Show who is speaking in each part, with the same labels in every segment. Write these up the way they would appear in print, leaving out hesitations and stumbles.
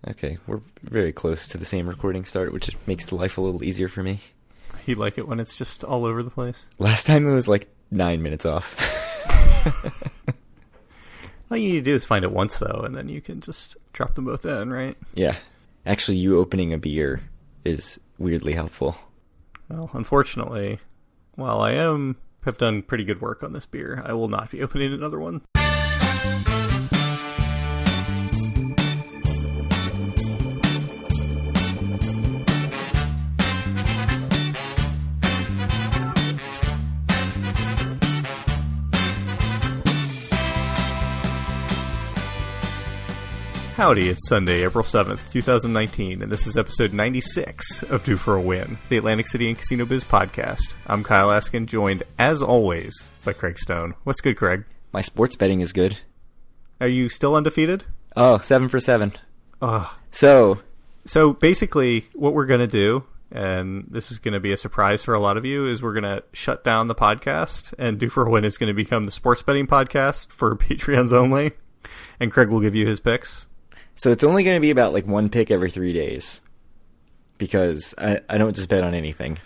Speaker 1: Okay, we're very close to the same recording start, which makes life a little easier for me.
Speaker 2: You like it when it's just all over the place?
Speaker 1: Last time it was like 9 minutes off.
Speaker 2: All you need to do is find it once, though, and then you can just drop them both in, right?
Speaker 1: Yeah. Actually, you opening a beer is weirdly helpful.
Speaker 2: Well, unfortunately, while I have done pretty good work on this beer, I will not be opening another one. Howdy, it's Sunday, April 7th, 2019, and this is episode 96 of Due for a Win, the Atlantic City and Casino Biz podcast. I'm Kyle Askin, joined, as always, by Craig Stone. What's good, Craig?
Speaker 1: My sports betting is good.
Speaker 2: Are you still undefeated?
Speaker 1: Oh, 7 for 7.
Speaker 2: So basically, what we're going to do, and this is going to be a surprise for a lot of you, is we're going to shut down the podcast, and Due for a Win is going to become the sports betting podcast for Patreons only, and Craig will give you his picks.
Speaker 1: So it's only going to be about like one pick every 3 days. Because I don't just bet on anything.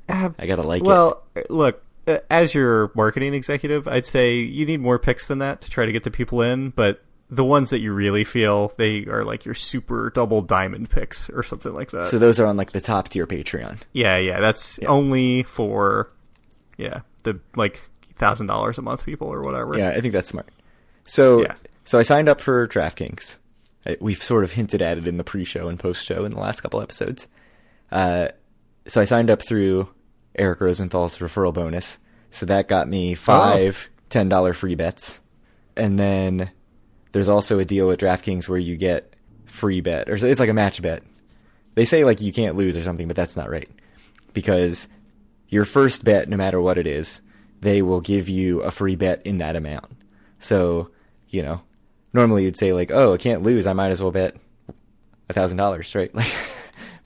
Speaker 1: I got to like it.
Speaker 2: Well, look, as your marketing executive, I'd say you need more picks than that to try to get the people in. But the ones that you really feel, they are like your super double diamond picks or something like that.
Speaker 1: So those are on like the top tier Patreon.
Speaker 2: Yeah. That's only for, the like $1,000 a month people or whatever.
Speaker 1: Yeah, I think that's smart. So I signed up for DraftKings. We've sort of hinted at it in the pre-show and post-show in the last couple episodes. So I signed up through Eric Rosenthal's referral bonus. So that got me five $10 free bets. And then there's also a deal at DraftKings where you get free bet. Or it's like a match bet. They say like you can't lose or something, but that's not right. Because your first bet, no matter what it is, they will give you a free bet in that amount. So, normally you'd say like, oh, I can't lose, I might as well bet $1,000, right? Like,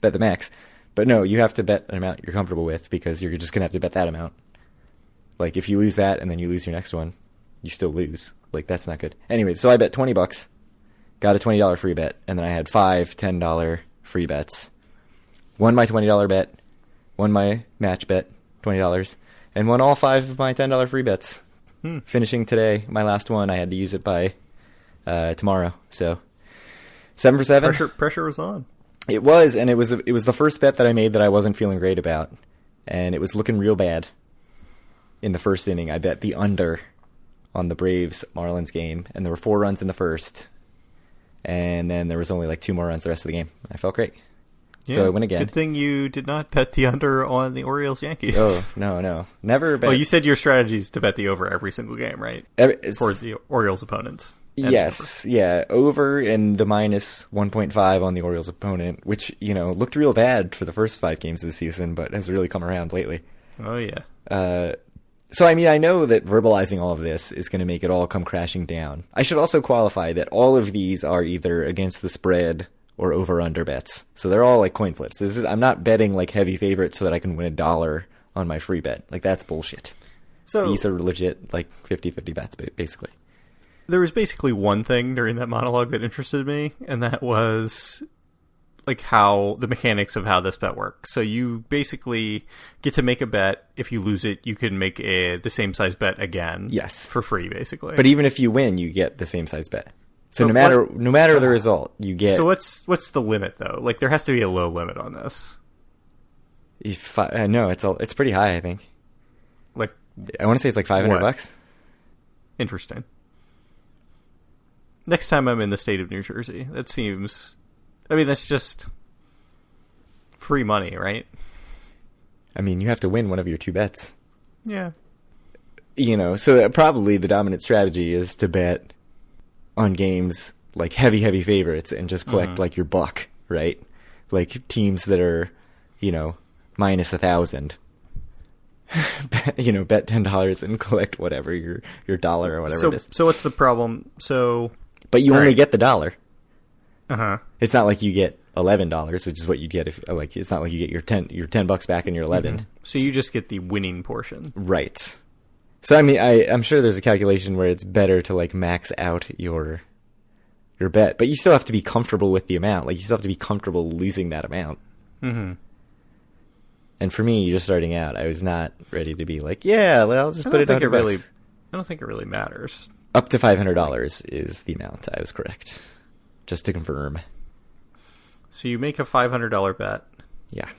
Speaker 1: bet the max. But no, you have to bet an amount you're comfortable with because you're just going to have to bet that amount. Like, if you lose that and then you lose your next one, you still lose. Like, that's not good. Anyway, so I bet $20, got a $20 free bet, and then I had 5 $10 free bets. Won my $20 bet, won my match bet, $20, and won all 5 of my $10 free bets. Finishing today, my last one, I had to use it by tomorrow. So 7 for 7.
Speaker 2: Pressure was on.
Speaker 1: It was, and it was the first bet that I made that I wasn't feeling great about, and it was looking real bad. In the first inning, I bet the under on the Braves Marlins game, and there were 4 runs in the first, and then there was only like 2 more runs the rest of the game. I felt great.
Speaker 2: Yeah,
Speaker 1: so I went again.
Speaker 2: Good thing you did not bet the under on the Orioles-Yankees.
Speaker 1: Oh, no. Never bet.
Speaker 2: Well, you said your strategy is to bet the over every single game, right? For the Orioles opponents.
Speaker 1: Yes, over and the minus 1.5 on the Orioles opponent, which, looked real bad for the first 5 games of the season, but has really come around lately.
Speaker 2: Oh, yeah.
Speaker 1: So, I know that verbalizing all of this is going to make it all come crashing down. I should also qualify that all of these are either against the spread or over-under bets. So they're all like coin flips. I'm not betting like heavy favorites so that I can win $1 on my free bet. Like, that's bullshit. So these are legit like 50-50 bets, basically.
Speaker 2: There was basically one thing during that monologue that interested me, and that was like how the mechanics of how this bet works. So you basically get to make a bet. If you lose it, you can make the same size bet again.
Speaker 1: Yes,
Speaker 2: for free, basically.
Speaker 1: But even if you win, you get the same size bet. So no matter the result, you get.
Speaker 2: So what's the limit though? Like, there has to be a low limit on this.
Speaker 1: No, it's pretty high. I think.
Speaker 2: Like,
Speaker 1: I want to say it's like $500.
Speaker 2: Interesting. Next time I'm in the state of New Jersey, that seems... that's just free money, right?
Speaker 1: You have to win one of your 2 bets.
Speaker 2: Yeah.
Speaker 1: So probably the dominant strategy is to bet on games like heavy favorites and just collect like your buck, right? Like teams that are, minus 1,000. Bet $10 and collect whatever, your $1 or whatever it is.
Speaker 2: So what's the problem?
Speaker 1: But you only get the $1.
Speaker 2: Uh-huh.
Speaker 1: It's not like you get $11, which is what you get if it's not like you get your $10 back and your 11.
Speaker 2: So you just get the winning portion.
Speaker 1: Right. So I'm sure there's a calculation where it's better to like max out your your bet, but you still have to be comfortable with the amount. Like, you still have to be comfortable losing that amount.
Speaker 2: Mm-hmm.
Speaker 1: And for me, just starting out, I was not ready to be like, yeah, well, I'll just put it $100.
Speaker 2: I don't think it really matters.
Speaker 1: Up to $500 is the amount. I was correct. Just to confirm.
Speaker 2: So you make a $500 bet.
Speaker 1: Yeah.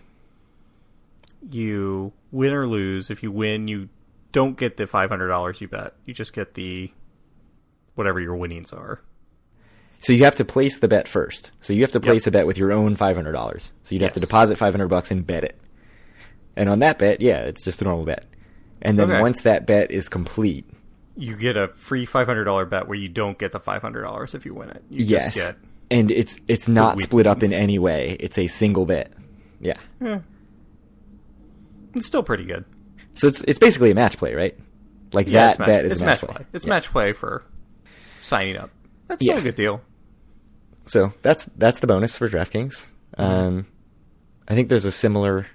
Speaker 2: You win or lose. If you win, you don't get the $500 you bet. You just get the whatever your winnings are.
Speaker 1: So you have to place the bet first. So you have to place a bet with your own $500. So you'd have to deposit $500 and bet it. And on that bet, yeah, it's just a normal bet. And then once that bet is complete,
Speaker 2: you get a free $500 bet where you don't get the $500 if you win it. You
Speaker 1: yes.
Speaker 2: Just get
Speaker 1: and it's not split up in any way. It's a single bet. Yeah.
Speaker 2: It's still pretty good.
Speaker 1: So it's basically a match play, right? Like that bet is a match play.
Speaker 2: It's match play for signing up. That's still a good deal.
Speaker 1: So that's the bonus for DraftKings. I think there's a similar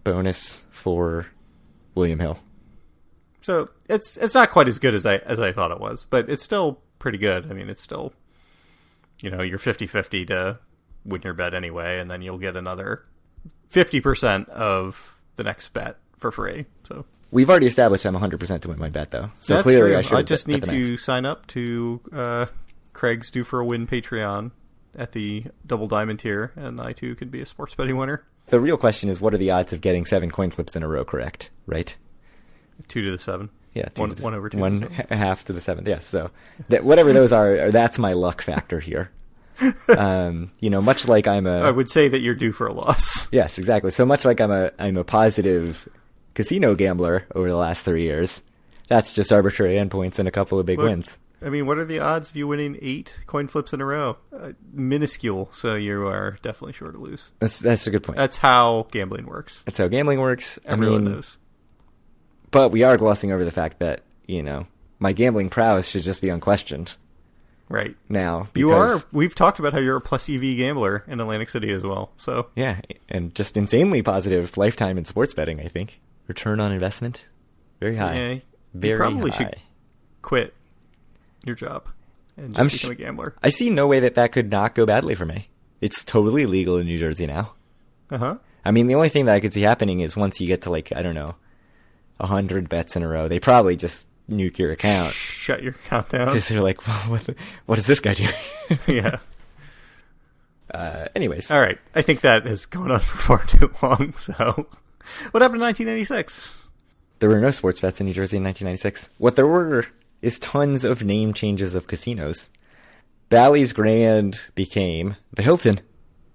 Speaker 1: bonus for William Hill.
Speaker 2: So it's not quite as good as I thought it was, but it's still pretty good. I mean, it's still, you're 50-50 to win your bet anyway, and then you'll get another 50% of the next bet for free. So
Speaker 1: we've already established I'm 100% to win my bet, though. So
Speaker 2: that's
Speaker 1: clearly
Speaker 2: true.
Speaker 1: I
Speaker 2: just need to sign up to Craig's Due for a Win Patreon at the Double Diamond tier, and I too could be a sports betting winner.
Speaker 1: The real question is, what are the odds of getting 7 coin flips in a row correct, right?
Speaker 2: 2 to the 7.
Speaker 1: Yeah,
Speaker 2: 1 over 2.
Speaker 1: 1 half to the 7th, yes. So whatever those are, that's my luck factor here. Much like I
Speaker 2: would say that you're due for a loss.
Speaker 1: Yes, exactly. So much like I'm a positive casino gambler over the last 3 years, that's just arbitrary endpoints and a couple of big wins.
Speaker 2: I mean, what are the odds of you winning 8 coin flips in a row? Minuscule, so you are definitely sure to lose.
Speaker 1: That's a good point.
Speaker 2: That's how gambling works.
Speaker 1: That's how gambling works.
Speaker 2: Everyone knows.
Speaker 1: But we are glossing over the fact that, my gambling prowess should just be unquestioned.
Speaker 2: Right.
Speaker 1: Now.
Speaker 2: You are. We've talked about how you're a plus EV gambler in Atlantic City as well. So
Speaker 1: yeah, and just insanely positive lifetime in sports betting, I think. Return on investment, very high.
Speaker 2: Yeah,
Speaker 1: very
Speaker 2: you probably
Speaker 1: high.
Speaker 2: should quit your job and just become a gambler.
Speaker 1: I see no way that could not go badly for me. It's totally legal in New Jersey now.
Speaker 2: Uh-huh.
Speaker 1: I mean, the only thing that I could see happening is once you get to 100 bets in a row, they probably just nuke your account.
Speaker 2: Shut your account down.
Speaker 1: Because they're like, well, what is this guy doing?
Speaker 2: Yeah.
Speaker 1: Anyways.
Speaker 2: All right. I think that has gone on for far too long. So what happened in 1996?
Speaker 1: There were no sports bets in New Jersey in 1996. What there were is tons of name changes of casinos. Bally's Grand became the Hilton.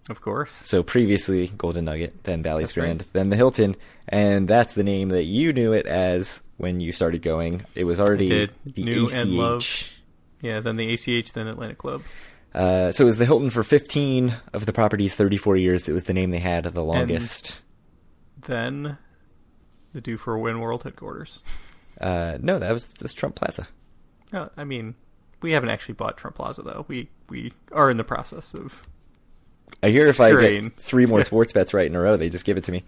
Speaker 2: Of course.
Speaker 1: So previously Golden Nugget, then Bally's Grand,
Speaker 2: right.
Speaker 1: then the Hilton, and that's the name that you knew it as when you started going. It was already the
Speaker 2: New
Speaker 1: ACH.
Speaker 2: And Love. Yeah, then the ACH, then Atlantic Club.
Speaker 1: So it was the Hilton for 15 of the property's 34 years. It was the name they had the longest.
Speaker 2: And then the Due for a Win World headquarters.
Speaker 1: No, that's Trump Plaza.
Speaker 2: No, I mean, we haven't actually bought Trump Plaza, though. We are in the process of...
Speaker 1: I hear if I get 3 more sports bets right in a row, they just give it to me.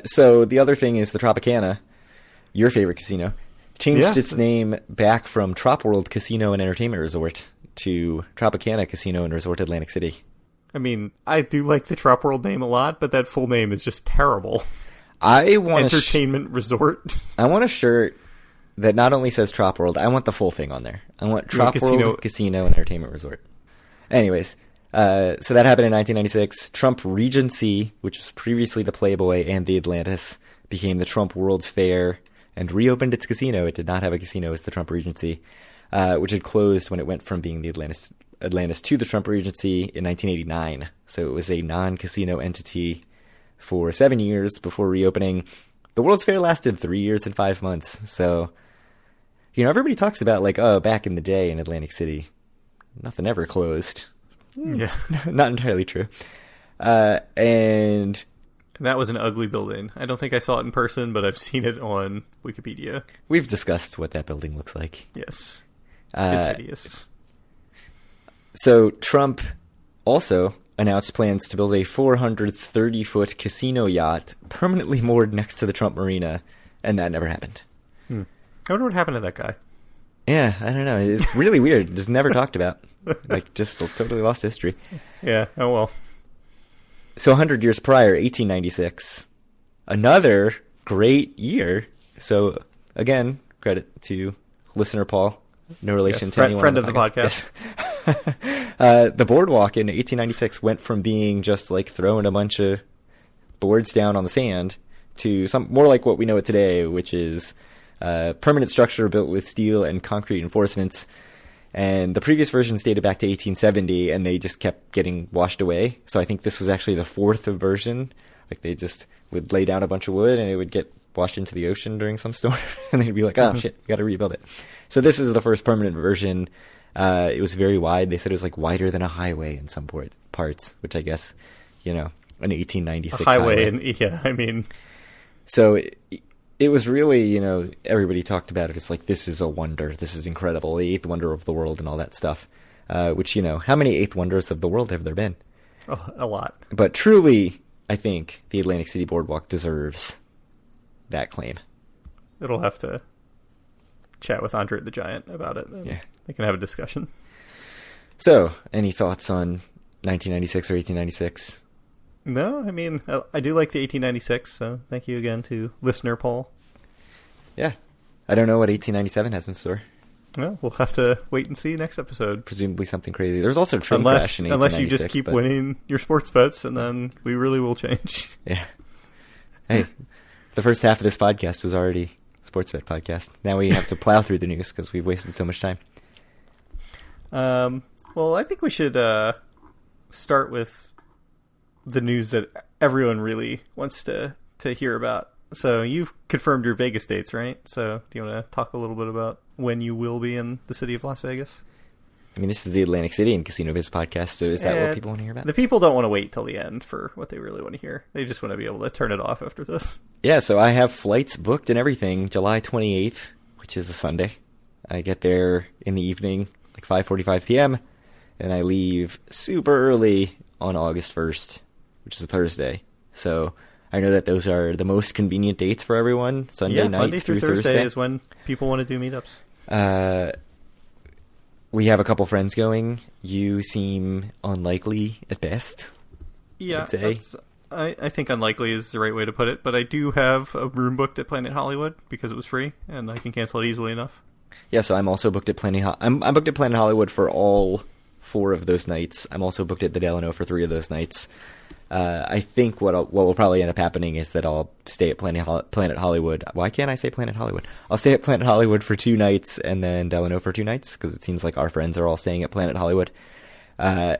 Speaker 1: So the other thing is the Tropicana, your favorite casino, changed its name back from Trop World Casino and Entertainment Resort to Tropicana Casino and Resort Atlantic City.
Speaker 2: I mean, I do like the Trop World name a lot, but that full name is just terrible.
Speaker 1: I want
Speaker 2: Entertainment Resort.
Speaker 1: I want a shirt that not only says Trop World, I want the full thing on there. I want Trop World Casino and Entertainment Resort. Anyways, so that happened in 1996. Trump Regency, which was previously the Playboy and the Atlantis, became the Trump World's Fair and reopened its casino. It did not have a casino as the Trump Regency, which had closed when it went from being the Atlantis to the Trump Regency in 1989. So it was a non-casino entity for 7 years before reopening. The World's Fair lasted 3 years and 5 months. So, everybody talks about back in the day in Atlantic City, nothing ever closed.
Speaker 2: Yeah.
Speaker 1: Not entirely true. And
Speaker 2: that was an ugly building. I don't think I saw it in person, but I've seen it on Wikipedia.
Speaker 1: We've discussed what that building looks like.
Speaker 2: Yes. It's hideous.
Speaker 1: So Trump also announced plans to build a 430-foot casino yacht permanently moored next to the Trump Marina, and that never happened.
Speaker 2: I wonder what happened to that guy.
Speaker 1: Yeah, I don't know. It's really weird. Just never talked about. Like, just totally lost history.
Speaker 2: Yeah, oh well.
Speaker 1: So 100 years prior, 1896, another great year. So, again, credit to listener Paul. No relation to anyone.
Speaker 2: Friend of the podcast.
Speaker 1: Yes. The boardwalk in 1896 went from being just like throwing a bunch of boards down on the sand to some more like what we know it today, which is a permanent structure built with steel and concrete reinforcements. And the previous versions dated back to 1870, and they just kept getting washed away. So I think this was actually the fourth version. Like, they just would lay down a bunch of wood, and it would get washed into the ocean during some storm, and they'd be like, oh, shit, we got to rebuild it. So this is the first permanent version. It was very wide. They said it was, like, wider than a highway in some parts, which I guess, you know, an 1896 highway.
Speaker 2: Yeah, I mean...
Speaker 1: So... It was really, you know, everybody talked about it. It's like, this is a wonder. This is incredible. The eighth wonder of the world and all that stuff. Which, you know, how many eighth wonders of the world have there been?
Speaker 2: Oh, a lot.
Speaker 1: But truly, I think the Atlantic City Boardwalk deserves that claim.
Speaker 2: It'll have to chat with Andre the Giant about it.
Speaker 1: Yeah.
Speaker 2: They can have a discussion.
Speaker 1: So, any thoughts on 1996 or 1896?
Speaker 2: No, I mean, I do like the 1896, so thank you again to listener Paul.
Speaker 1: Yeah. I don't know what 1897 has in store.
Speaker 2: Well, we'll have to wait and see next episode.
Speaker 1: Presumably something crazy. There's also a train crash in 1896.
Speaker 2: Unless you just keep winning your sports bets, and then we really will change.
Speaker 1: Yeah. Hey, the first half of this podcast was already a sports bet podcast. Now we have to plow through the news because we've wasted so much time.
Speaker 2: Well, I think we should start with the news that everyone really wants to hear about. So you've confirmed your Vegas dates, right? So do you want to talk a little bit about when you will be in the city of Las Vegas?
Speaker 1: I mean, this is the Atlantic City and Casino Biz podcast, so is that what people want to hear about?
Speaker 2: The people don't want to wait till the end for what they really want to hear. They just want to be able to turn it off after this.
Speaker 1: Yeah, so I have flights booked and everything, July 28th, which is a Sunday. I get there in the evening, like 5:45 p.m., and I leave super early on August 1st. Which is a Thursday. So I know that those are the most convenient dates for everyone. Sunday night
Speaker 2: Monday
Speaker 1: through
Speaker 2: Thursday is when people want to do meetups.
Speaker 1: We have a couple friends going. You seem unlikely at best.
Speaker 2: Yeah, I think unlikely is the right way to put it. But I do have a room booked at Planet Hollywood because it was free, and I can cancel it easily enough.
Speaker 1: Yeah, so I'm also booked at I'm booked at Planet Hollywood for all 4 of those nights. I'm also booked at the Delano for 3 of those nights. I think what will probably end up happening is that I'll stay at Planet Hollywood. Why can't I say Planet Hollywood? I'll stay at Planet Hollywood for 2 nights and then Delano for 2 nights because it seems like our friends are all staying at Planet Hollywood. And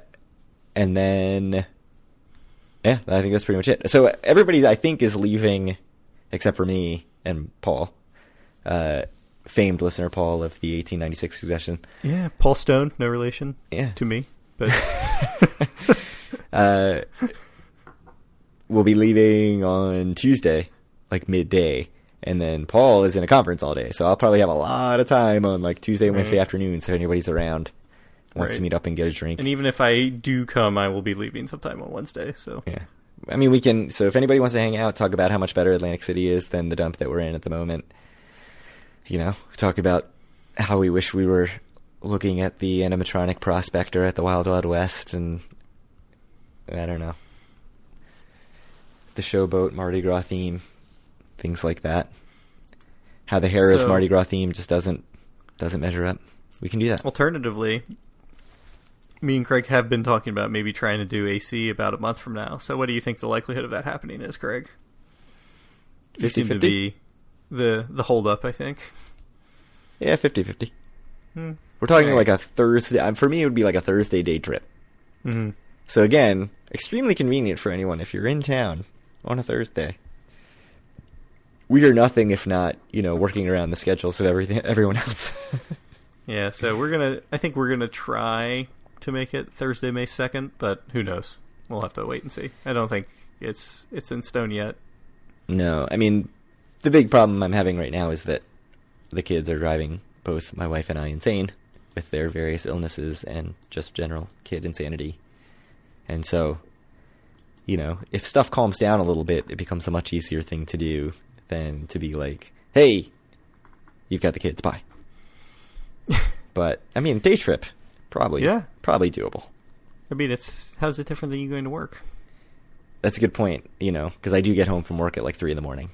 Speaker 1: then, yeah, I think that's pretty much it. So everybody, I think, is leaving except for me and Paul, famed listener Paul of the 1896 suggestion.
Speaker 2: Yeah, Paul Stone, no relation to me, but...
Speaker 1: We'll be leaving on Tuesday, like midday, and then Paul is in a conference all day, so I'll probably have a lot of time on like Tuesday and Wednesday afternoons if anybody's around, wants to meet up and get a drink.
Speaker 2: And even if I do come, I will be leaving sometime on Wednesday. So
Speaker 1: yeah, I mean we can. So if anybody wants to hang out, talk about how much better Atlantic City is than the dump that we're in at the moment. You know, talk about how we wish we were looking at the animatronic prospector at the Wild Wild West, and I don't know. The Showboat Mardi Gras theme, things like that. How the Harris Mardi Gras theme just doesn't measure up. We can do that.
Speaker 2: Alternatively, me and Craig have been talking about maybe trying to do AC about a month from now. So what do you think the likelihood of that happening is, Craig?
Speaker 1: 50-50?
Speaker 2: You seem to be the hold-up, I think.
Speaker 1: Yeah, 50-50. We're talking like a Thursday. For me, it would be like a Thursday day trip.
Speaker 2: Mm-hmm.
Speaker 1: So again, extremely convenient for anyone if you're in town on a Thursday. We are nothing if not, you know, working around the schedules of everyone else.
Speaker 2: Yeah, so I think we're gonna try to make it Thursday, May 2nd, but who knows? We'll have to wait and see. I don't think it's in stone yet.
Speaker 1: No, I mean, the big problem I'm having right now is that the kids are driving both my wife and I insane with their various illnesses and just general kid insanity. And so, you know, if stuff calms down a little bit, it becomes a much easier thing to do than to be like, hey, you've got the kids, bye. But, I mean, day trip, Probably doable.
Speaker 2: I mean, how's it different than you going to work?
Speaker 1: That's a good point, because I do get home from work at like 3 a.m.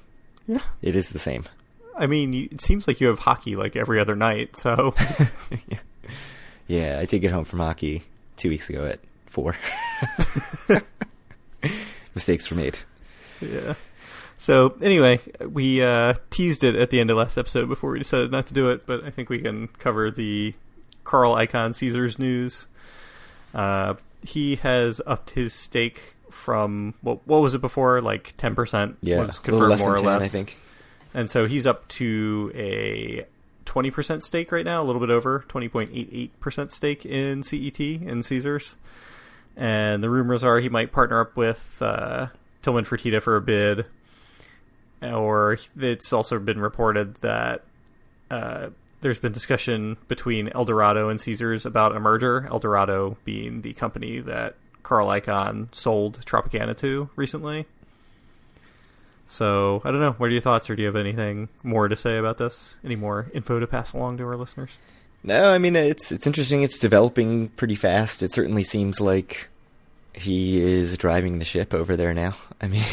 Speaker 2: Yeah.
Speaker 1: It is the same.
Speaker 2: I mean, it seems like you have hockey like every other night, so...
Speaker 1: Yeah, I did get home from hockey 2 weeks ago at 4. Mistakes were made.
Speaker 2: Yeah. So, anyway, we teased it at the end of last episode before we decided not to do it, but I think we can cover the Carl Icahn Caesars news. He has upped his stake from, what was it before? Like 10%?
Speaker 1: Yeah,
Speaker 2: was confirmed more or
Speaker 1: 10,
Speaker 2: less.
Speaker 1: I think.
Speaker 2: And so he's up to a 20% stake right now, a little bit over, 20.88% stake in CET, in Caesars. And the rumors are he might partner up with Tillman Fertitta for a bid. Or it's also been reported that there's been discussion between Eldorado and Caesars about a merger, Eldorado being the company that Carl Icahn sold Tropicana to recently. So, I don't know. What are your thoughts, or do you have anything more to say about this? Any more info to pass along to our listeners?
Speaker 1: No, I mean, it's interesting. It's developing pretty fast. It certainly seems like he is driving the ship over there now. I mean...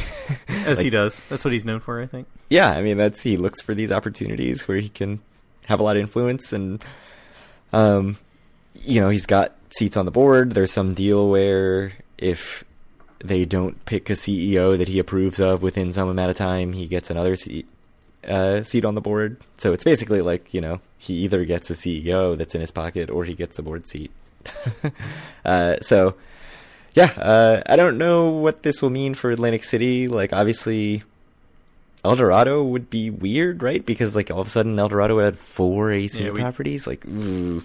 Speaker 2: As he does. That's what he's known for, I think.
Speaker 1: Yeah, I mean, he looks for these opportunities where he can have a lot of influence, and, he's got seats on the board. There's some deal where if they don't pick a CEO that he approves of within some amount of time, he gets another seat on the board. So it's basically like, he either gets a CEO that's in his pocket or he gets a board seat. I don't know what this will mean for Atlantic City. Like, obviously, Eldorado would be weird, right? Because, like, all of a sudden, Eldorado had 4 AC properties. Like, ooh,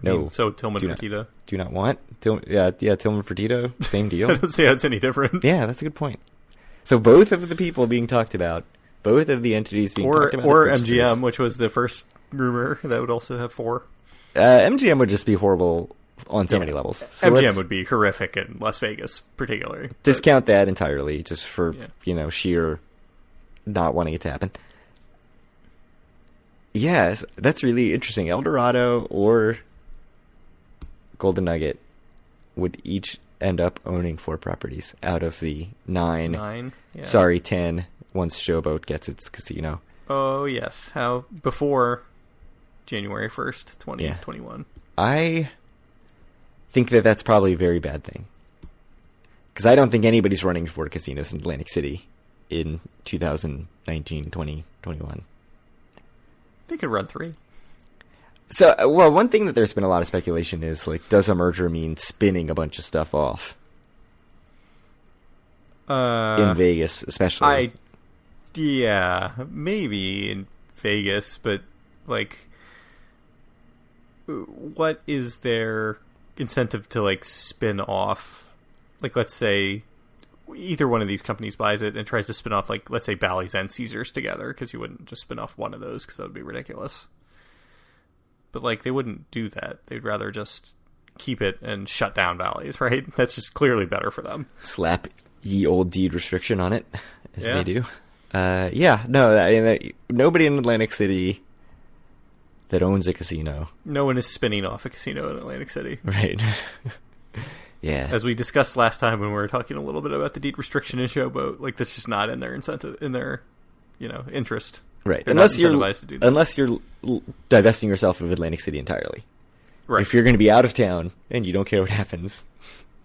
Speaker 1: no.
Speaker 2: So Tillman Fertitta.
Speaker 1: Do not want? Tillman Fertitta, same deal.
Speaker 2: I don't see how it's any different.
Speaker 1: Yeah, that's a good point. So both of the people being talked about, both of the entities being talked about,
Speaker 2: or MGM, which was the first rumor that would also have 4.
Speaker 1: MGM would just be horrible on so many levels. So
Speaker 2: MGM would be horrific in Las Vegas, particularly.
Speaker 1: Discount that entirely, just for sheer not wanting it to happen. Yes, that's really interesting. Eldorado or Golden Nugget would each end up owning 4 properties out of the 9.
Speaker 2: 9? Yeah.
Speaker 1: Sorry, 10 once Showboat gets its casino.
Speaker 2: Oh, yes. How before January 1st, 2021.
Speaker 1: I think that's probably a very bad thing. Because I don't think anybody's running 4 casinos in Atlantic City in 2019, 20, 21.
Speaker 2: They could run 3.
Speaker 1: So, well, one thing that there's been a lot of speculation is, like, does a merger mean spinning a bunch of stuff off? In Vegas, especially.
Speaker 2: Yeah, maybe in Vegas, but, like, what is their incentive to, like, spin off? Like, let's say either one of these companies buys it and tries to spin off, like, let's say Bally's and Caesars together, because you wouldn't just spin off one of those, because that would be ridiculous. But, like, they wouldn't do that. They'd rather just keep it and shut down Bally's, right? That's just clearly better for them.
Speaker 1: Slap ye old deed restriction on it, as they do. Nobody in Atlantic City that owns a casino.
Speaker 2: No one is spinning off a casino in Atlantic City.
Speaker 1: Right. Yeah.
Speaker 2: As we discussed last time when we were talking a little bit about the deed restriction in Showboat, like, that's just not in their incentive, in their, interest.
Speaker 1: Right.
Speaker 2: They're
Speaker 1: unless you're divesting yourself of Atlantic City entirely.
Speaker 2: Right.
Speaker 1: If you're going to be out of town and you don't care what happens,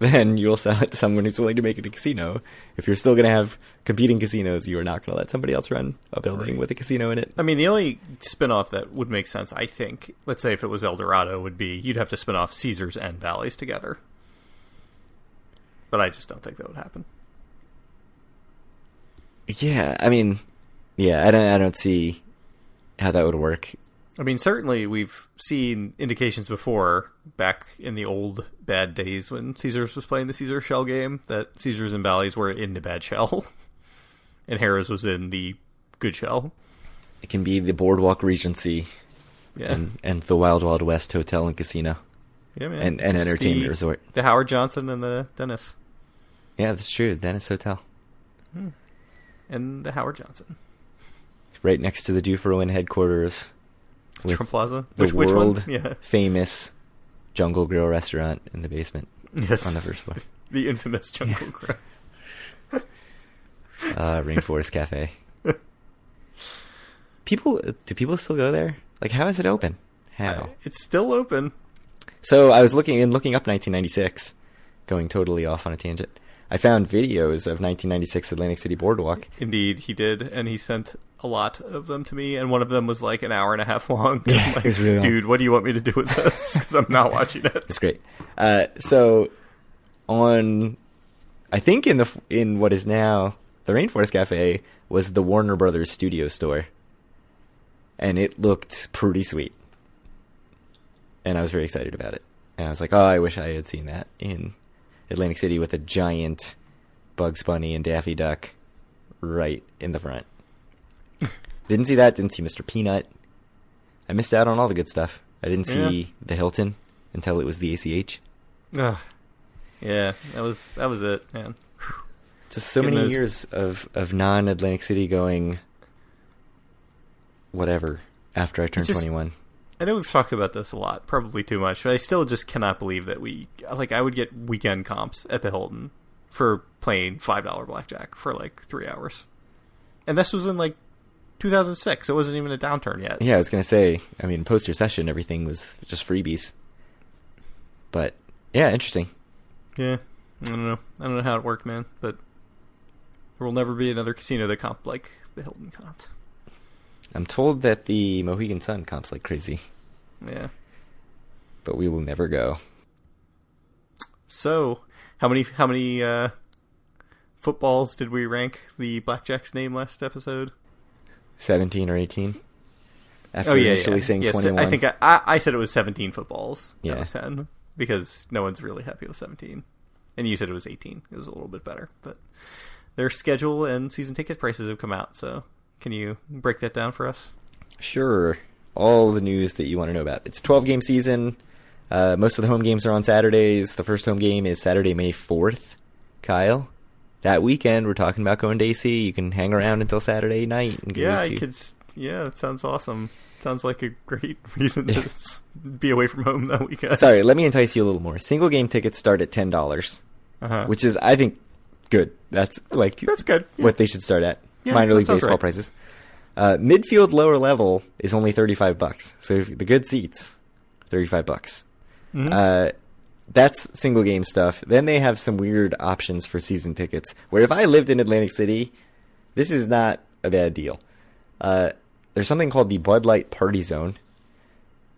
Speaker 1: then you'll sell it to someone who's willing to make it a casino. If you're still going to have competing casinos, you are not going to let somebody else run a building with a casino in it.
Speaker 2: I mean, the only spinoff that would make sense, I think, let's say if it was Eldorado, would be you'd have to spin off Caesars and Bally's together. But I just don't think that would happen.
Speaker 1: Yeah, I mean, I don't see how that would work.
Speaker 2: I mean, certainly we've seen indications before, back in the old bad days when Caesars was playing the Caesar shell game, that Caesars and Bally's were in the bad shell, and Harrah's was in the good shell.
Speaker 1: It can be the Boardwalk Regency and the Wild Wild West Hotel and Casino.
Speaker 2: Yeah, man.
Speaker 1: And entertainment resort.
Speaker 2: The Howard Johnson and the Dennis.
Speaker 1: Yeah, that's true. Dennis Hotel.
Speaker 2: And the Howard Johnson.
Speaker 1: Right next to the Due for a Win headquarters.
Speaker 2: Trump Plaza?
Speaker 1: The
Speaker 2: Which
Speaker 1: world
Speaker 2: one? Yeah.
Speaker 1: famous Jungle Grill restaurant in the basement.
Speaker 2: Yes.
Speaker 1: On the first floor.
Speaker 2: The infamous Jungle Grill.
Speaker 1: Rainforest Cafe. Do people still go there? Like, how is it open? How?
Speaker 2: It's still open.
Speaker 1: So I was looking up 1996, going totally off on a tangent. I found videos of 1996 Atlantic City Boardwalk.
Speaker 2: Indeed, he did, and he sent a lot of them to me, and one of them was like an hour and a half long.
Speaker 1: Yeah,
Speaker 2: like,
Speaker 1: it was really long.
Speaker 2: Dude, what do you want me to do with this? Because I'm not watching it.
Speaker 1: It's great. So I think in what is now the Rainforest Cafe was the Warner Brothers studio store, and it looked pretty sweet. And I was very excited about it. And I was like, oh, I wish I had seen that in Atlantic City with a giant Bugs Bunny and Daffy Duck right in the front. Didn't see that. Didn't see Mr. Peanut. I missed out on all the good stuff. I didn't see the Hilton until it was the ACH.
Speaker 2: Yeah, that was it, man.
Speaker 1: Just so many years of non-Atlantic City going whatever after I turned 21.
Speaker 2: I know we've talked about this a lot, probably too much, but I still just cannot believe that I would get weekend comps at the Hilton for playing $5 blackjack for like 3 hours. And this was in like 2006. It wasn't even a downturn yet.
Speaker 1: Yeah, I was going to say, I mean, post-recession, everything was just freebies. But, yeah, interesting.
Speaker 2: Yeah, I don't know how it worked, man, but there will never be another casino that comped like the Hilton comped.
Speaker 1: I'm told that the Mohegan Sun comps like crazy.
Speaker 2: Yeah.
Speaker 1: But we will never go.
Speaker 2: So, how many footballs did we rank the Blackjack's name last episode?
Speaker 1: 17 or 18. After initially saying 21.
Speaker 2: I think I said it was 17 footballs out of 10 because no one's really happy with 17. And you said it was 18. It was a little bit better. But their schedule and season ticket prices have come out, so can you break that down for us?
Speaker 1: Sure. All the news that you want to know about. It's a 12-game season. Most of the home games are on Saturdays. The first home game is Saturday, May 4th. Kyle, that weekend we're talking about going to AC. You can hang around until Saturday night. And
Speaker 2: that sounds awesome. Sounds like a great reason to be away from home that weekend.
Speaker 1: Sorry, let me entice you a little more. Single game tickets start at $10, which is, I think, good. That's good. Yeah. What they should start at. Yeah, minor league baseball prices. Midfield lower level is only $35. So the good seats, $35. Mm-hmm. That's single game stuff. Then they have some weird options for season tickets. Where if I lived in Atlantic City, this is not a bad deal. There's something called the Bud Light Party Zone,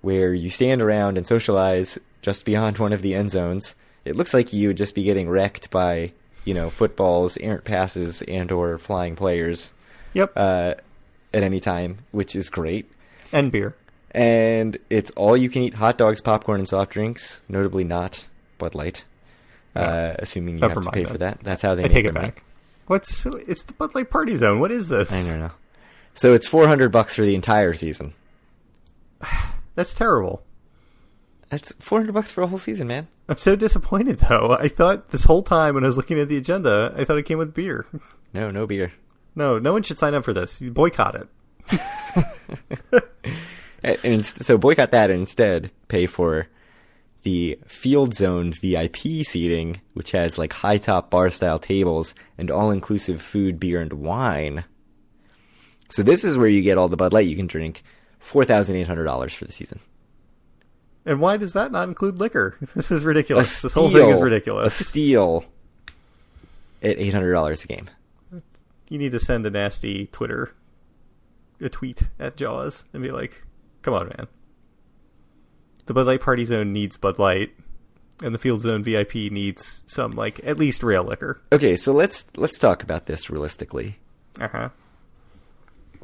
Speaker 1: where you stand around and socialize just beyond one of the end zones. It looks like you would just be getting wrecked by footballs, errant passes, and or flying players.
Speaker 2: Yep.
Speaker 1: At any time, which is great.
Speaker 2: And beer.
Speaker 1: And it's all you can eat hot dogs, popcorn, and soft drinks, notably not Bud Light. Assuming you have to pay for that. That's how they
Speaker 2: take it back. It's the Bud Light Party Zone. What is this?
Speaker 1: I don't know. So it's $400 for the entire season.
Speaker 2: That's terrible.
Speaker 1: That's $400 for a whole season, man.
Speaker 2: I'm so disappointed, though. I thought this whole time when I was looking at the agenda, I thought it came with beer.
Speaker 1: No beer.
Speaker 2: No one should sign up for this. You boycott it.
Speaker 1: And so boycott that and instead pay for the Field Zone VIP seating, which has like high top bar style tables and all inclusive food, beer, and wine. So this is where you get all the Bud Light you can drink. $4,800 for the season.
Speaker 2: And why does that not include liquor? This is ridiculous. This whole thing is ridiculous.
Speaker 1: A steal at $800 a game.
Speaker 2: You need to send a nasty a tweet at Jaws and be like, come on, man. The Bud Light Party Zone needs Bud Light, and the Field Zone VIP needs some, at least real liquor.
Speaker 1: Okay, so let's talk about this realistically.
Speaker 2: Uh-huh.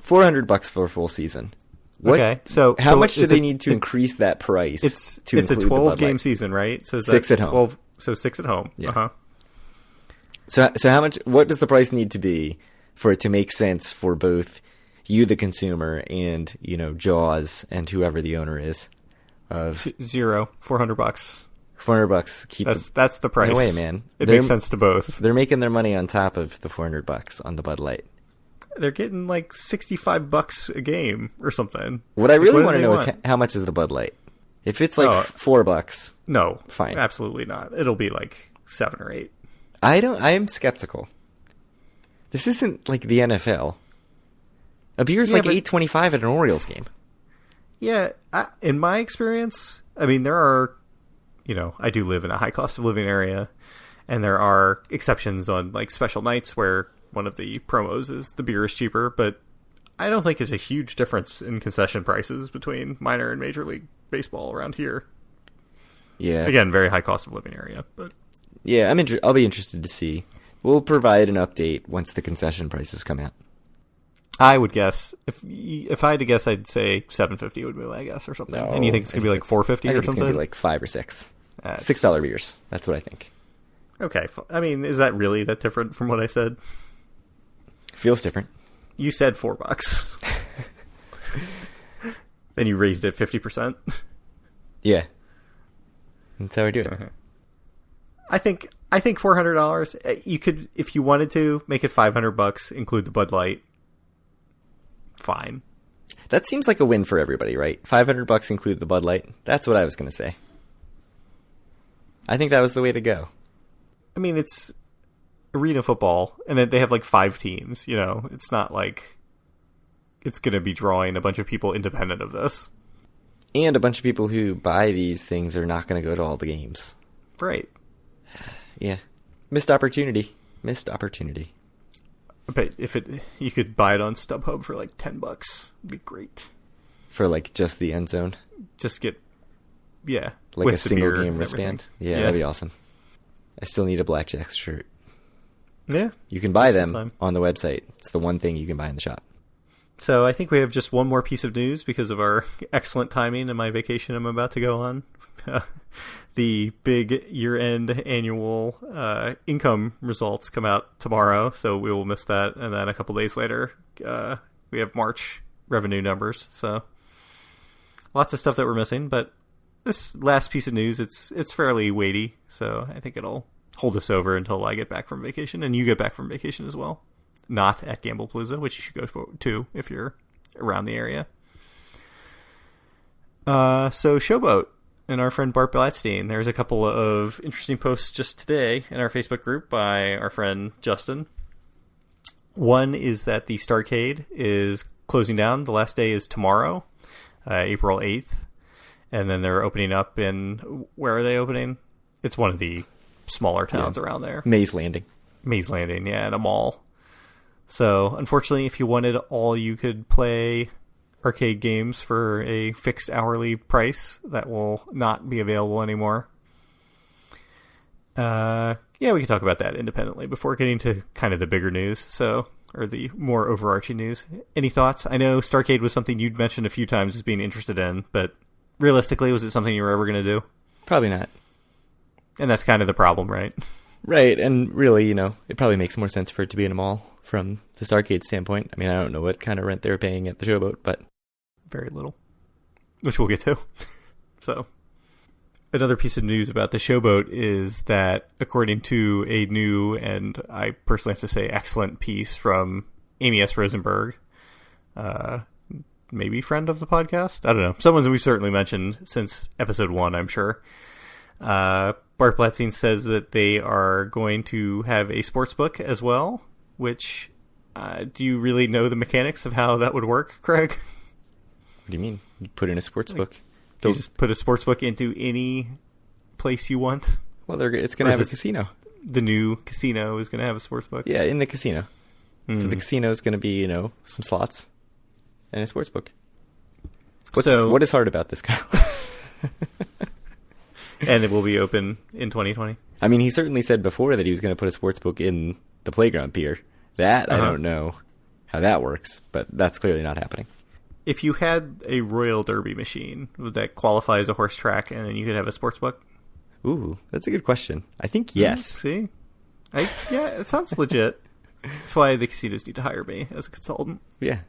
Speaker 1: $400 for a full season. How much do they need to increase that price?
Speaker 2: It's a 12-game season, right? So
Speaker 1: 6 at home.
Speaker 2: So 6 at home.
Speaker 1: Yeah.
Speaker 2: Uh-huh.
Speaker 1: So how much? What does the price need to be for it to make sense for both you, the consumer, and Jaws and whoever the owner is? Of
Speaker 2: $0, $400.
Speaker 1: $400.
Speaker 2: That's the price.
Speaker 1: No way, man.
Speaker 2: It makes sense to both.
Speaker 1: They're making their money on top of the $400 on the Bud Light.
Speaker 2: They're getting $65 a game or something.
Speaker 1: What I really want to know is how much is the Bud Light? If it's like $4,
Speaker 2: no,
Speaker 1: fine.
Speaker 2: Absolutely not. It'll be like 7 or 8.
Speaker 1: I am skeptical. This isn't like the NFL. A beer's like $8.25 at an Orioles game.
Speaker 2: Yeah, in my experience, I mean, there are, I do live in a high cost of living area, and there are exceptions on like special nights where one of the promos is the beer is cheaper, but I don't think there's a huge difference in concession prices between minor and Major League Baseball around here.
Speaker 1: Yeah.
Speaker 2: Again, very high cost of living area, but
Speaker 1: yeah, I'll be interested to see. We'll provide an update once the concession prices come out.
Speaker 2: I would guess if I had to guess, I'd say $7.50 would be my guess or something. No, and you think it's gonna be like $4.50 or something?
Speaker 1: It's gonna be like $5 or $6. $6 beers. That's what I think.
Speaker 2: Okay, I mean, is that really that different from what I said?
Speaker 1: Feels different.
Speaker 2: You said $4. Then you raised it 50%.
Speaker 1: Yeah, that's how I do it.
Speaker 2: Uh-huh. I think $400. You could, if you wanted to, make it $500. Include the Bud Light. Fine.
Speaker 1: That seems like a win for everybody, right? $500 include the Bud Light. That's what I was going to say. I think that was the way to go.
Speaker 2: I mean, it's arena football, and they have like 5 teams. It's not like it's going to be drawing a bunch of people independent of this.
Speaker 1: And a bunch of people who buy these things are not going to go to all the games.
Speaker 2: Right.
Speaker 1: Yeah. Missed opportunity.
Speaker 2: But if you could buy it on StubHub for like $10, it'd be great.
Speaker 1: For like just the end zone?
Speaker 2: Just get, yeah.
Speaker 1: Like a single game wristband? Yeah, that'd be awesome. I still need a Blackjacks shirt.
Speaker 2: Yeah.
Speaker 1: You can buy them on the website. It's the one thing you can buy in the shop.
Speaker 2: So I think we have just one more piece of news because of our excellent timing and my vacation I'm about to go on. The big year-end annual income results come out tomorrow, so we will miss that. And then a couple days later, we have March revenue numbers. So lots of stuff that we're missing, but this last piece of news, it's fairly weighty, so I think it'll hold us over until I get back from vacation, and you get back from vacation as well. Not at Gamblepalooza, which you should go to if you're around the area. So Showboat and our friend Bart Blatstein. There's a couple of interesting posts just today in our Facebook group by our friend Justin. One is that the Starcade is closing down. The last day is tomorrow, April 8th. And then they're opening up in... Where are they opening? It's one of the smaller towns around there.
Speaker 1: Mays Landing,
Speaker 2: yeah, at a mall. So, unfortunately, if you wanted all you could play arcade games for a fixed hourly price, that will not be available anymore. Yeah, we can talk about that independently before getting to kind of the bigger news, or the more overarching news. Any thoughts? I know Starcade was something you'd mentioned a few times as being interested in, but realistically, was it something you were ever going to do?
Speaker 1: Probably not.
Speaker 2: And that's kind of the problem, right?
Speaker 1: Right, and really, it probably makes more sense for it to be in a mall from the Starcade standpoint. I mean, I don't know what kind of rent they're paying at the Showboat, but...
Speaker 2: Very little. Which we'll get to. So, another piece of news about the Showboat is that, according to a new, and I personally have to say excellent piece from Amy S. Rosenberg, maybe friend of the podcast? I don't know. Someone we certainly mentioned since episode 1, I'm sure. Bart Blatstein says that they are going to have a sports book as well, which, do you really know the mechanics of how that would work, Craig?
Speaker 1: What do you mean? You put in a sports book?
Speaker 2: You just put a sports book into any place you want?
Speaker 1: Well, it's going to have a casino.
Speaker 2: The new casino is going to have a sports book?
Speaker 1: Yeah, in the casino. So the casino is going to be, some slots and a sports book. What is hard about this, Kyle?
Speaker 2: And it will be open in 2020?
Speaker 1: I mean, he certainly said before that he was going to put a sports book in the playground pier. That, I don't know how that works, but that's clearly not happening.
Speaker 2: If you had a Royal Derby machine, would that qualify as a horse track, and then you could have a sports book?
Speaker 1: Ooh, that's a good question. I think yes.
Speaker 2: See? Yeah, it sounds legit. That's why the casinos need to hire me as a consultant.
Speaker 1: Yeah.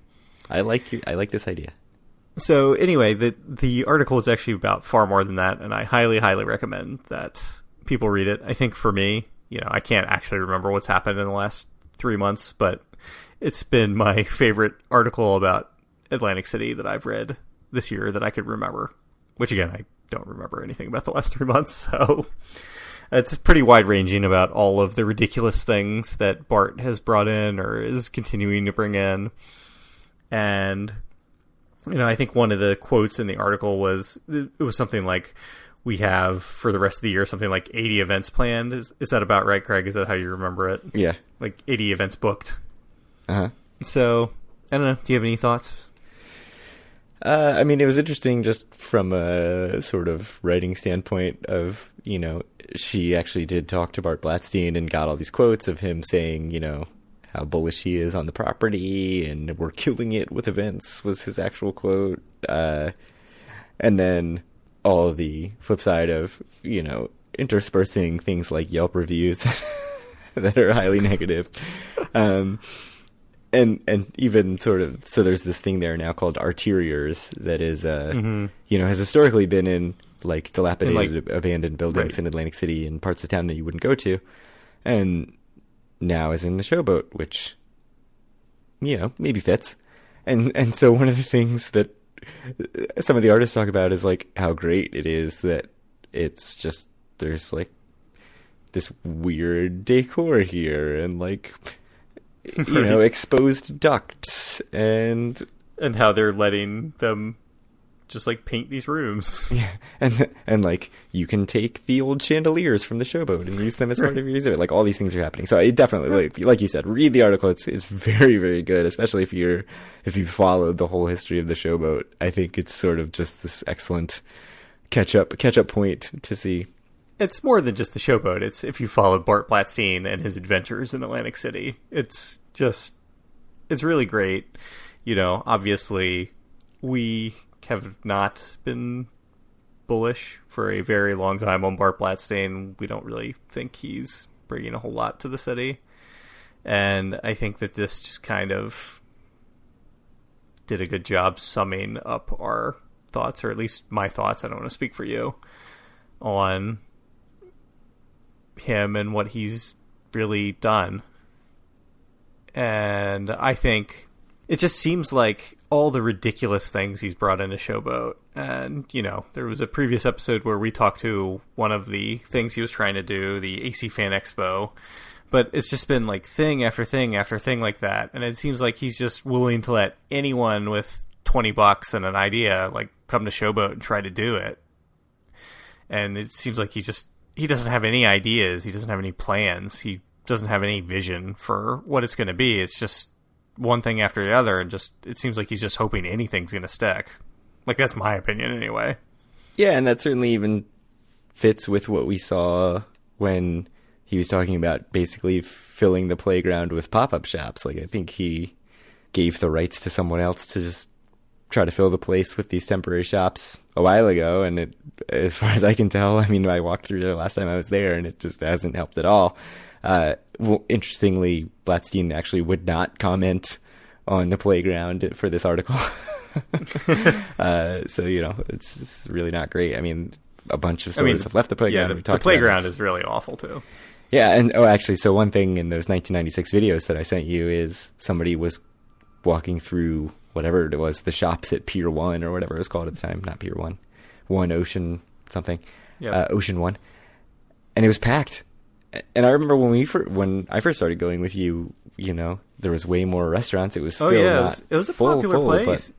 Speaker 1: I like this idea.
Speaker 2: So anyway, the article is actually about far more than that, and I highly, highly recommend that people read it. I think for me, I can't actually remember what's happened in the last 3 months, but it's been my favorite article about Atlantic City that I've read this year that I could remember. Which again, I don't remember anything about the last 3 months, so it's pretty wide-ranging about all of the ridiculous things that Bart has brought in or is continuing to bring in. And, I think one of the quotes in the article was something like, we have, for the rest of the year, something like 80 events planned. Is that about right, Craig? Is that how you remember it?
Speaker 1: Yeah.
Speaker 2: Like 80 events booked.
Speaker 1: Uh-huh.
Speaker 2: So, I don't know. Do you have any thoughts?
Speaker 1: It was interesting just from a sort of writing standpoint of, she actually did talk to Bart Blatstein and got all these quotes of him saying, how bullish he is on the property and we're killing it with events was his actual quote. And then all the flip side of, interspersing things like Yelp reviews that are highly negative. And even sort of, so there's this thing there now called Arteriors that is, has historically been in like dilapidated, abandoned buildings in Atlantic City and parts of town that you wouldn't go to. And now is in the Showboat, which, maybe fits. And so one of the things that some of the artists talk about is like how great it is that it's just, there's like this weird decor here and like, exposed ducts and
Speaker 2: how they're letting them just like paint these rooms.
Speaker 1: Yeah. And like you can take the old chandeliers from the Showboat and use them as part of your exhibit. Like all these things are happening. So it definitely, like you said, read the article. It's very, very good, especially if you followed the whole history of the Showboat. I think it's sort of just this excellent catch up point to see.
Speaker 2: It's more than just the Showboat. It's if you followed Bart Blatstein and his adventures in Atlantic City. It's really great. Obviously, we have not been bullish for a very long time on Bart Blatstein. We don't really think he's bringing a whole lot to the city. And I think that this just kind of did a good job summing up our thoughts, or at least my thoughts. I don't want to speak for you on him and what he's really done. And I think it just seems like all the ridiculous things he's brought into Showboat. And, there was a previous episode where we talked to one of the things he was trying to do, the AC Fan Expo. But it's just been like thing after thing after thing like that. And it seems like he's just willing to let anyone with $20 and an idea like come to Showboat and try to do it. And it seems like he doesn't have any ideas. He doesn't have any plans. He doesn't have any vision for what it's going to be. It's just one thing after the other. And it seems like he's just hoping anything's going to stick. Like, that's my opinion anyway.
Speaker 1: Yeah. And that certainly even fits with what we saw when he was talking about basically filling the playground with pop-up shops. Like, I think he gave the rights to someone else to just try to fill the place with these temporary shops a while ago, and it, as far as I can tell, I walked through there last time I was there, and it just hasn't helped at all. Interestingly, Blatstein actually would not comment on the playground for this article. So, it's really not great. A bunch of stores have left the playground.
Speaker 2: Yeah, the playground is really awful, too.
Speaker 1: Yeah, and actually, so one thing in those 1996 videos that I sent you is somebody was walking through whatever it was, the shops at Pier 1 or whatever it was called at the time. Not Pier 1. One Ocean something. Yeah. Ocean 1. And it was packed. And I remember when I first started going with you, there was way more restaurants. It was still not
Speaker 2: it was a popular place.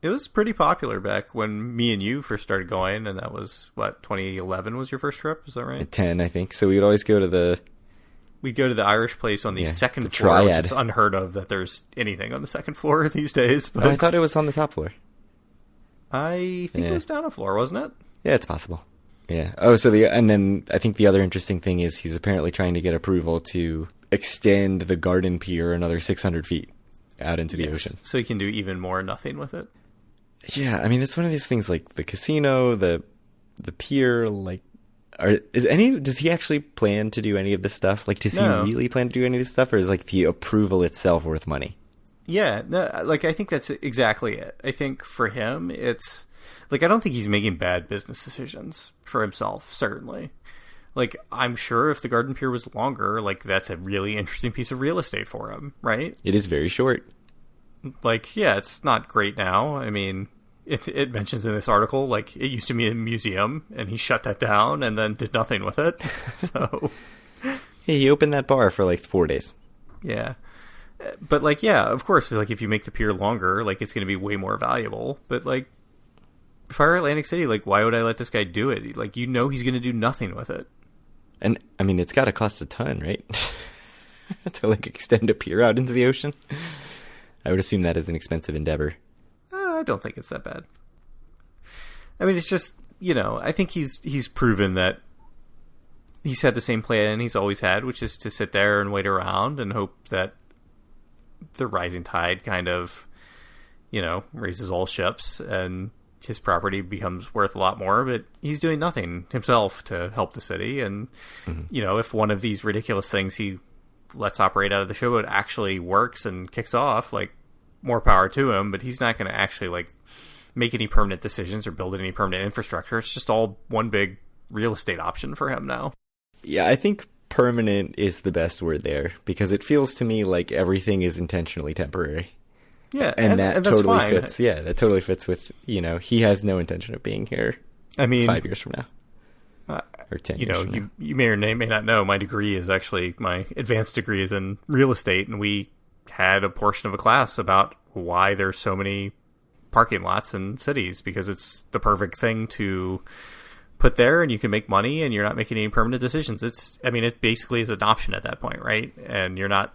Speaker 2: It was pretty popular back when me and you first started going, and that was, 2011 was your first trip? Is that right?
Speaker 1: 10, I think. So we would always go to the...
Speaker 2: We'd go to the Irish place on the second floor,
Speaker 1: Triad.
Speaker 2: which is unheard of that there's anything on the second floor these days. But
Speaker 1: I thought it was on the top floor.
Speaker 2: I think it was down a floor, wasn't it?
Speaker 1: Yeah, it's possible. Yeah. Oh, and then I think the other interesting thing is he's apparently trying to get approval to extend the garden pier another 600 feet out into the ocean. So
Speaker 2: he can do even more nothing with it.
Speaker 1: Yeah, it's one of these things like the casino, the pier, like, does he actually plan to do any of this stuff? Like, does he really plan to do any of this stuff, or is like the approval itself worth money?
Speaker 2: Yeah, I think that's exactly it. I think for him, it's like, I don't think he's making bad business decisions for himself, certainly. Like, I'm sure if the garden pier was longer, like, that's a really interesting piece of real estate for him, right?
Speaker 1: It is very short.
Speaker 2: Like, yeah, it's not great now. it mentions in this article, like, it used to be a museum, and he shut that down and then did nothing with it. So
Speaker 1: hey, he opened that bar for like 4 days.
Speaker 2: Yeah. But, like, yeah, of course, like, if you make the pier longer, like, it's going to be way more valuable. But, like, if I were Atlantic City, like, why would I let this guy do it? Like, he's going to do nothing with it.
Speaker 1: And, I mean, it's got to cost a ton, right? To, like, extend a pier out into the ocean. I would assume that is an expensive endeavor.
Speaker 2: I don't think it's that bad. I mean, it's just, I think he's proven that he's had the same plan he's always had, which is to sit there and wait around and hope that the rising tide kind of, raises all ships and his property becomes worth a lot more, but he's doing nothing himself to help the city. And, if one of these ridiculous things he lets operate out of the showboat actually works and kicks off, like, more power to him, but he's not going to actually, like, make any permanent decisions or build any permanent infrastructure. It's just all one big real estate option for him now.
Speaker 1: Yeah, I think permanent is the best word there, because it feels to me like everything is intentionally temporary.
Speaker 2: Yeah,
Speaker 1: and that totally
Speaker 2: fine.
Speaker 1: fits. Yeah, that totally fits with, he has no intention of being here. I mean, 5 years from now. Or 10 years from now.
Speaker 2: You may or may not know, my advanced degree is in real estate, and we had a portion of a class about why there's so many parking lots in cities, because it's the perfect thing to put there and you can make money and you're not making any permanent decisions. It basically is an option at that point, right? And you're not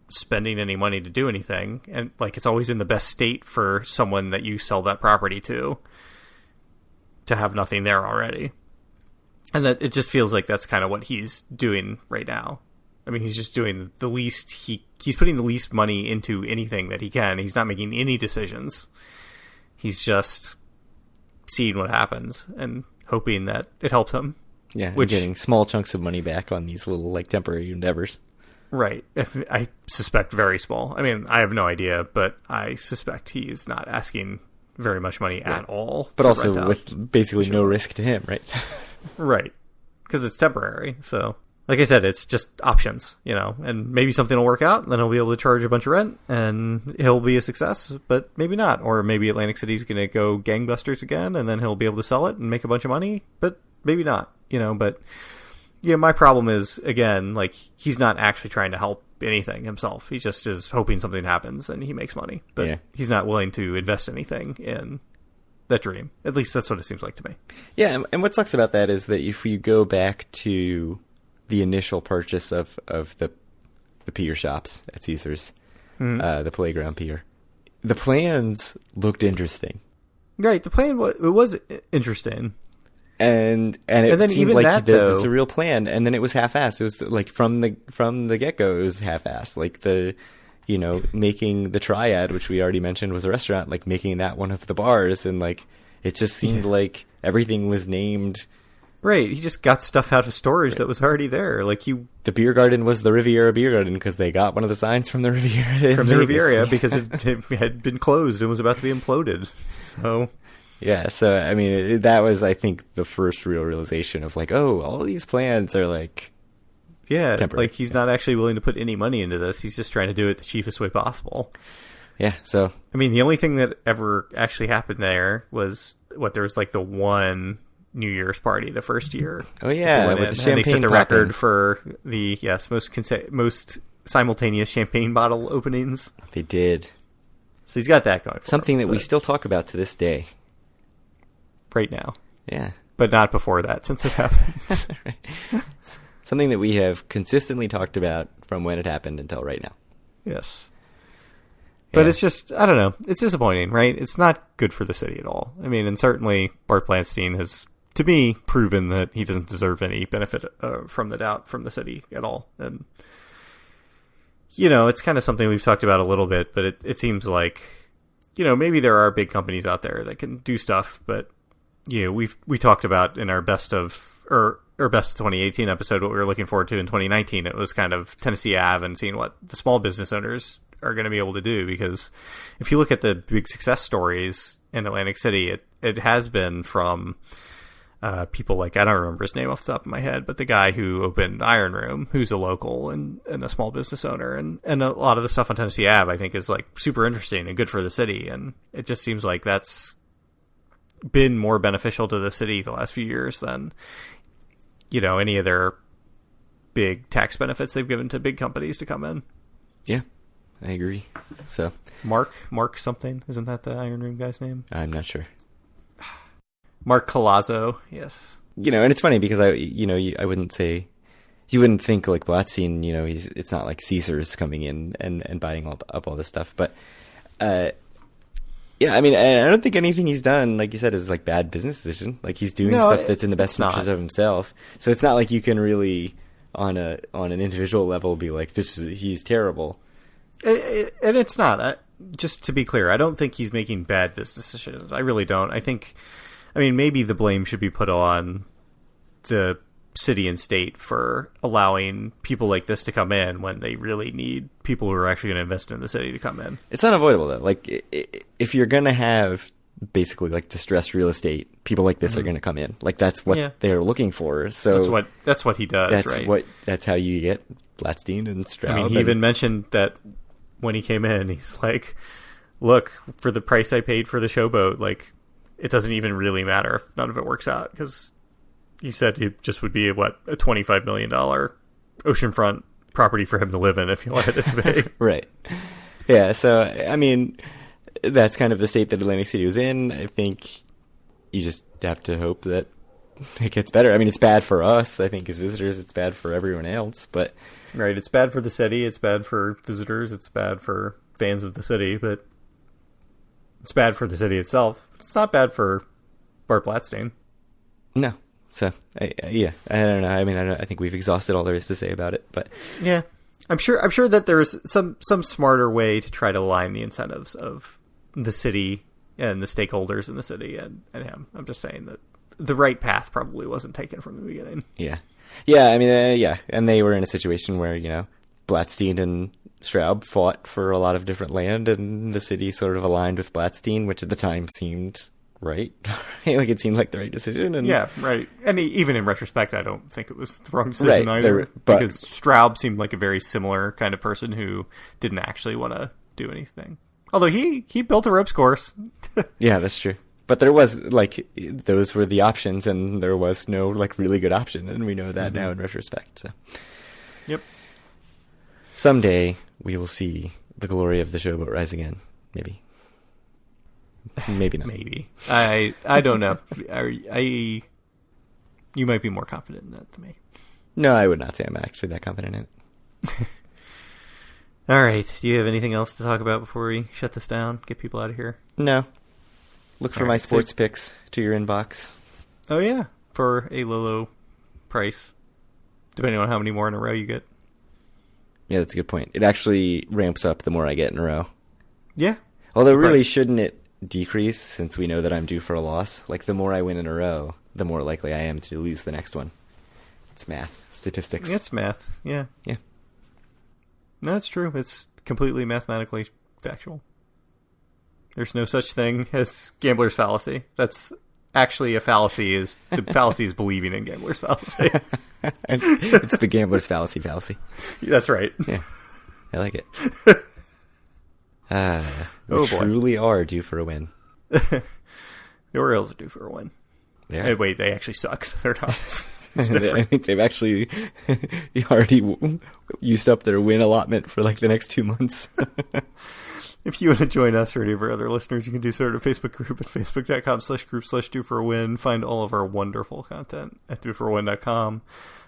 Speaker 2: spending any money to do anything. And, like, it's always in the best state for someone that you sell that property to have nothing there already. And that it just feels like that's kind of what he's doing right now. I mean, he's just doing the least, he's putting the least money into anything that he can. He's not making any decisions. He's just seeing what happens and hoping that it helps him.
Speaker 1: Yeah, getting small chunks of money back on these little, like, temporary endeavors.
Speaker 2: Right. I suspect very small. I mean, I have no idea, but I suspect he is not asking very much money at all.
Speaker 1: But also with basically no risk to him, right?
Speaker 2: Right. Because it's temporary, so... Like I said, it's just options, and maybe something will work out, and then he'll be able to charge a bunch of rent, and he'll be a success, but maybe not. Or maybe Atlantic City's going to go gangbusters again, and then he'll be able to sell it and make a bunch of money, but maybe not, But, my problem is, again, like, he's not actually trying to help anything himself. He just is hoping something happens, and he makes money. But he's not willing to invest anything in that dream. At least that's what it seems like to me.
Speaker 1: Yeah, and what sucks about that is that if you go back to the initial purchase of the pier shops at Caesars, the playground pier, the plans looked interesting.
Speaker 2: Right, the plan was interesting,
Speaker 1: and then seemed even like it's a real plan. And then it was half-assed. It was like from the get-go, it was half-assed. Like making the Triad, which we already mentioned was a restaurant, like making that one of the bars, and like it just seemed like everything was named.
Speaker 2: Right, he just got stuff out of storage that was already there. Like
Speaker 1: the beer garden was the Riviera Beer Garden because they got one of the signs from the Riviera
Speaker 2: because it had been closed and was about to be imploded. So
Speaker 1: yeah, so I mean that was, I think, the first real realization of like, oh, all these plans are like temporary.
Speaker 2: Like he's not actually willing to put any money into this. He's just trying to do it the cheapest way possible.
Speaker 1: Yeah, so
Speaker 2: I mean the only thing that ever actually happened there was there was like the one New Year's party the first year.
Speaker 1: Oh yeah, with the champagne.
Speaker 2: They set the record for the most simultaneous champagne bottle openings.
Speaker 1: They did.
Speaker 2: So he's got that going for
Speaker 1: something
Speaker 2: him,
Speaker 1: that we still talk about to this day.
Speaker 2: Right now.
Speaker 1: Yeah.
Speaker 2: But not before that, since it happened.
Speaker 1: Right. Something that we have consistently talked about from when it happened until right now.
Speaker 2: Yes. But it's just, I don't know, it's disappointing, right? It's not good for the city at all. I mean, and certainly Bart Blanstein has, to me, proven that he doesn't deserve any benefit from the doubt from the city at all. And, it's kind of something we've talked about a little bit, but it seems like, maybe there are big companies out there that can do stuff, but, we talked about in our best of 2018 episode what we were looking forward to in 2019. It was kind of Tennessee Ave and seeing what the small business owners are going to be able to do, because if you look at the big success stories in Atlantic City, it has been from people like, I don't remember his name off the top of my head, but the guy who opened Iron Room, who's a local and a small business owner, and a lot of the stuff on Tennessee Ave I think is like super interesting and good for the city, and it just seems like that's been more beneficial to the city the last few years than, any of their big tax benefits they've given to big companies to come in.
Speaker 1: Yeah, I agree. So
Speaker 2: Mark something, isn't that the Iron Room guy's name?
Speaker 1: I'm not sure.
Speaker 2: Mark Colazzo, yes.
Speaker 1: And it's funny because I wouldn't say, you wouldn't think like Blattstein, it's not like Caesar's coming in and buying up all this stuff, but yeah, I mean, I don't think anything he's done, like you said, is like bad business decision. Like he's doing stuff that's in the best interest of himself. So it's not like you can really, on an individual level, be like, he's terrible.
Speaker 2: And it's not. Just to be clear, I don't think he's making bad business decisions. I really don't. I mean, maybe the blame should be put on the city and state for allowing people like this to come in when they really need people who are actually going to invest in the city to come in.
Speaker 1: It's unavoidable, though. Like, if you're going to have basically like distressed real estate, people like this are going to come in. Like, that's what they're looking for. So
Speaker 2: that's what he does, right?
Speaker 1: That's how you get Blattstein and Straub.
Speaker 2: I mean, he even mentioned that when he came in, he's like, look, for the price I paid for the showboat, like, it doesn't even really matter if none of it works out, because he said it just would be, a $25 million oceanfront property for him to live in if he wanted it to be.
Speaker 1: Right. Yeah, so, I mean, that's kind of the state that Atlantic City was in. I think you just have to hope that it gets better. I mean, it's bad for us, I think, as visitors. It's bad for everyone else, but...
Speaker 2: Right, it's bad for the city, it's bad for visitors, it's bad for fans of the city, but it's bad for the city itself. It's not bad for Bart Blattstein.
Speaker 1: No. So, I don't know. I mean, I think we've exhausted all there is to say about it, but...
Speaker 2: Yeah. I'm sure that there's some smarter way to try to align the incentives of the city and the stakeholders in the city and him. I'm just saying that the right path probably wasn't taken from the beginning.
Speaker 1: Yeah. Yeah, I mean, yeah. And they were in a situation where, Blattstein and Straub fought for a lot of different land, and the city sort of aligned with Blattstein, which at the time seemed right. Like, it seemed like the right decision. And
Speaker 2: yeah, right. And even in retrospect, I don't think it was the wrong decision either.
Speaker 1: But,
Speaker 2: because Straub seemed like a very similar kind of person who didn't actually want to do anything. Although he built a ropes course.
Speaker 1: Yeah, that's true. But there was, like, those were the options, and there was no, like, really good option, and we know that now in retrospect. So,
Speaker 2: yep.
Speaker 1: Someday we will see the glory of the showboat rise again. Maybe. Maybe not.
Speaker 2: Maybe. I don't know. You might be more confident in that than me.
Speaker 1: No, I would not say I'm actually that confident in it.
Speaker 2: All right. Do you have anything else to talk about before we shut this down? Get people out of here?
Speaker 1: No. Look for my sports picks to your inbox.
Speaker 2: Oh, yeah. For a low price. Depending on how many more in a row you get.
Speaker 1: Yeah, that's a good point. It actually ramps up the more I get in a row.
Speaker 2: Yeah.
Speaker 1: Although really, shouldn't it decrease since we know that I'm due for a loss? Like, the more I win in a row, the more likely I am to lose the next one. It's math. Statistics.
Speaker 2: It's math. Yeah.
Speaker 1: Yeah.
Speaker 2: No, it's true. It's completely mathematically factual. There's no such thing as gambler's fallacy. That's actually a fallacy. The fallacy is believing in gambler's fallacy.
Speaker 1: it's the gambler's fallacy.
Speaker 2: That's right.
Speaker 1: Yeah, I like it. We truly are due for a win.
Speaker 2: The Orioles are due for a win.
Speaker 1: Yeah.
Speaker 2: Wait, they actually suck, so they're not.
Speaker 1: I think they've actually already used up their win allotment for like the next 2 months.
Speaker 2: If you want to join us or any of our other listeners, you can do so at our Facebook group at facebook.com/group/doforwin. Find all of our wonderful content at doforwin.com.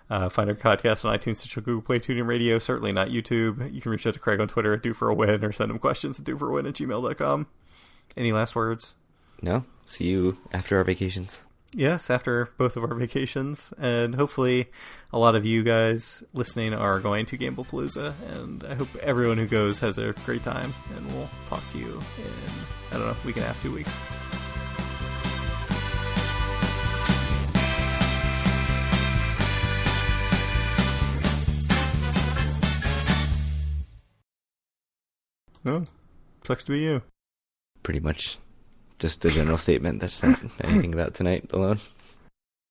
Speaker 2: Find our podcast on iTunes, Stitcher, Google Play, TuneIn Radio, certainly not YouTube. You can reach out to Craig on Twitter at doforwin or send him questions at doforwin@gmail.com. Any last words?
Speaker 1: No. See you after our vacations.
Speaker 2: Yes, after both of our vacations, and hopefully a lot of you guys listening are going to Gamblepalooza, and I hope everyone who goes has a great time, and we'll talk to you in, I don't know, a week and a half, 2 weeks. No, sucks to be you.
Speaker 1: Pretty much just a general statement. That's not anything about tonight alone.